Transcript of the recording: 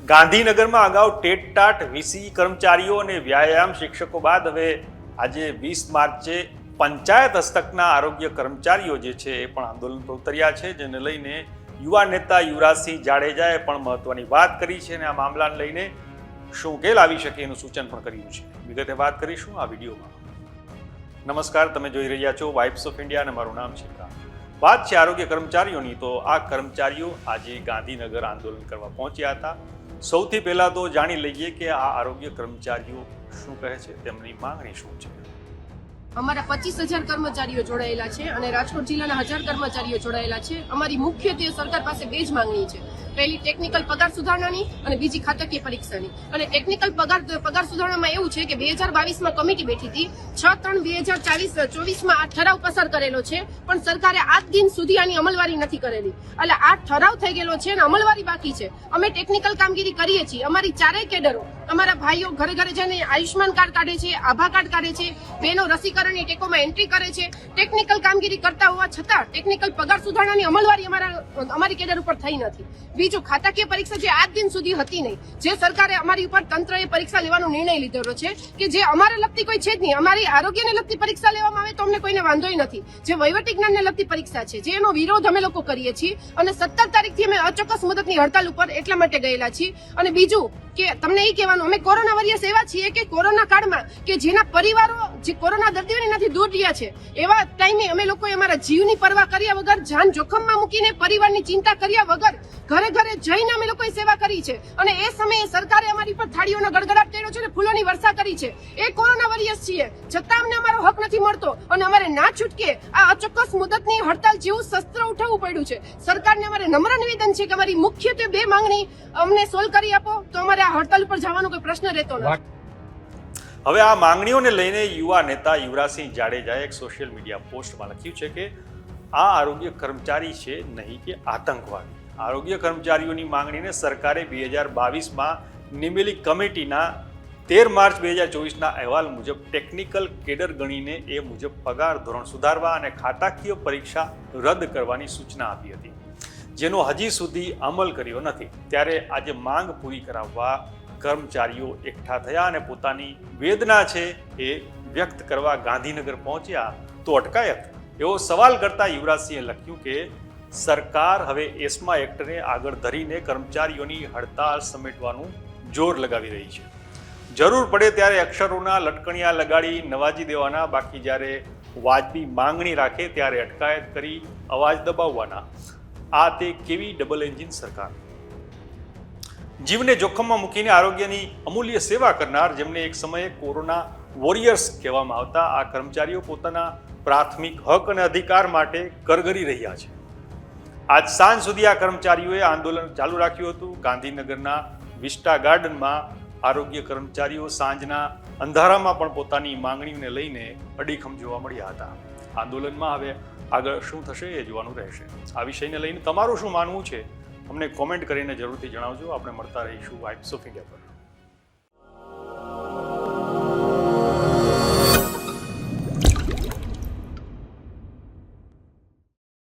ગાંધીનગરમાં અગાઉ TET TAT VC કર્મચારીઓ અને વ્યાયામ શિક્ષકો બાદ હવે આજે 20 માર્ચે પંચાયત હસ્તકના આરોગ્ય કર્મચારીઓ જે છે એ પણ આંદોલન પર ઉતર્યા છે, જેને લઈને યુવા નેતા યુવરાજસિંહ જાડેજાએ પણ મહત્વની વાત કરી છે અને આ મામલાને લઈને શું ઉકેલ આવી શકે એનું સૂચન પણ કર્યું છે. વિગતે વાત કરીશું આ વિડીયોમાં. નમસ્કાર, તમે જોઈ રહ્યા છો વાઇબ્સ ઓફ ઇન્ડિયા અને મારું નામ છે પ્રાણ. વાત છે આરોગ્ય કર્મચારીઓની, તો આ કર્મચારીઓ આજે ગાંધીનગર આંદોલન કરવા પહોંચ્યા હતા. સૌથી પહેલા તો જાણી લઈએ કે આ આરોગ્ય કર્મચારીઓ શું કહે છે, તેમની માંગણી શું છે. અમારા 25,000 કર્મચારીઓ જોડાયેલા છે અને રાજકોટ જિલ્લાના 1000 કર્મચારીઓ જોડાયેલા છે. અમારી મુખ્યત્વે સરકાર પાસે બે જ માંગણી છે. પહેલી ટેકનિકલ પગાર સુધારણાની અને બીજી ખાતાકીય પરીક્ષાની. અને ટેકનિકલ પગાર સુધારણામાં એવું છે કે 2022માં કમિટી બેઠી હતી, 6/3/2024માં આ ઠરાવ પસાર કરેલો છે, પણ સરકારે આજ દિન સુધી આની અમલવારી નથી કરેલી. એટલે આ ઠરાવ થઈ ગયેલો છે અને અમલવારી બાકી છે. અમે ટેકનિકલ કામગીરી કરીએ છીએ. અમારી ચારેય કેડરો, અમારા ભાઈઓ ઘરે ઘરે જઈને આયુષ્માન કાર્ડ કાઢે છે, આભા કાર્ડ કાઢે છે, બહેનો રસીકરણની ટેકોમાં એન્ટ્રી કરે છે. ટેકનિકલ કામગીરી કરતા હોવા છતાં ટેકનિકલ પગાર સુધારણાની અમલવારી અમારી કેડર ઉપર થઈ નથી. બીજું, ખાતાકીય પરીક્ષા જે આજ દિન સુધી હતી નહીં, જે સરકારે અમારી ઉપર તંત્રએ પરીક્ષા લેવાનો નિર્ણય લીધેલો છે કે જે અમારે લગતી કોઈ છે જ નહીં. અમારી આરોગ્યને લગતી પરીક્ષા લેવામાં આવે તો અમને કોઈને વાંધોય નથી. જે વહીવટી જ્ઞાનને લગતી પરીક્ષા છે, જેનો વિરોધ અમે લોકો કરીએ છીએ અને 17 તારીખથી અમે અચોક્કસ મુદતની હડતાલ ઉપર એટલા માટે ગયેલા છીએ. અને બીજું કે તમને એ કહેવાનું, અમે કોરોના વોરિયર્સ એવા છીએ કે કોરોના કાળમાં કે જેના પરિવારો જે કોરોના દર્દીઓની નથી દૂર રહ્યા છે, એવા ટાઈમે અમે લોકોએ અમારા જીવની પરવા કર્યા વગર, જાન જોખમમાં મૂકીને, પરિવારની ચિંતા કર્યા વગર ઘરે ઘરે જઈને અમે લોકોએ સેવા કરી છે. અને એ સમયે સરકારે અમારી પર થાળીઓનો ગડગડાટ કર્યો છે અને ફૂલોની વર્ષા કરી છે. એ કોરોના વોરિયર્સ છીએ, છતાં અમને અમારો હક નથી મળતો અને અમારે ના છૂટકે આ અચોક્કસ મુદતની હડતાલ જેવું શસ્ત્ર ઉઠાવવું પડ્યું છે. સરકારને અમારે નમ્ર નિવેદન છે કે અમારી મુખ્યત્વે બે માંગણી અમને સોલ્વ કરી આપો, તો અમારે આ હડતાલ ઉપર જવાનો કોઈ પ્રશ્ન રહેતો નથી. હવે આ માંગણીઓને લઈને યુવા નેતા યુવરાજસિંહ જાડેજાએ એક સોશિયલ મીડિયા પોસ્ટમાં લખ્યું છે કે આ આરોગ્ય કર્મચારી છે નહીં કે આતંકવાદી. આરોગ્ય કર્મચારીઓની માંગણીને સરકારે 2022માં નિમેલી કમિટીના 13 માર્ચ 2024ના અહેવાલ મુજબ ટેકનિકલ કેડર ગણીને એ મુજબ પગાર ધોરણ સુધારવા અને ખાતાકીય પરીક્ષા રદ કરવાની સૂચના આપી હતી, જેનો હજી સુધી અમલ કર્યો નથી. ત્યારે આજે માંગ પૂરી કરાવવા કર્મચારીઓ એકઠા થયા અને પોતાની વેદના છે એ વ્યક્ત કરવા ગાંધીનગર પહોંચ્યા તો અટકાયત. એવો સવાલ કરતા યુવરાજસિંહે લખ્યું કે સરકાર હવે એસ્મા એક્ટને આગળ ધરીને કર્મચારીઓની હડતાળ સમેટવાનું જોર લગાવી રહી છે. જરૂર પડે ત્યારે અક્ષરોના લટકણિયા લગાડી નવાજી દેવાના, બાકી જ્યારે વાજબી માંગણી રાખે ત્યારે અટકાયત કરી અવાજ દબાવવાના. આ તે કેવી ડબલ એન્જિન સરકાર! જીવને જોખમમાં મૂકીને આરોગ્યની અમૂલ્ય સેવા કરનાર, જેમને એક સમયે કોરોના વોરિયર્સ કહેવામાં આવતા, આ કર્મચારીઓ પોતાના પ્રાથમિક હક અને અધિકાર માટે કરગરી રહ્યા છે. આજ સાંજ સુધી આ કર્મચારીઓએ આંદોલન ચાલુ રાખ્યું હતું. ગાંધીનગરના વિસ્ટા ગાર્ડનમાં આરોગ્ય કર્મચારીઓ સાંજના અંધારામાં પણ પોતાની માંગણીઓને લઈને અડીખમ જોવા મળ્યા હતા. આંદોલનમાં હવે આગળ શું થશે એ જોવાનું રહેશે. આ વિષયને લઈને તમારું શું માનવું છે, અમને કોમેન્ટ કરીને જરૂરથી જણાવજો. આપણે મળતા રહીશું વાઇબ્સ ઓફ ઇન્ડિયા પર.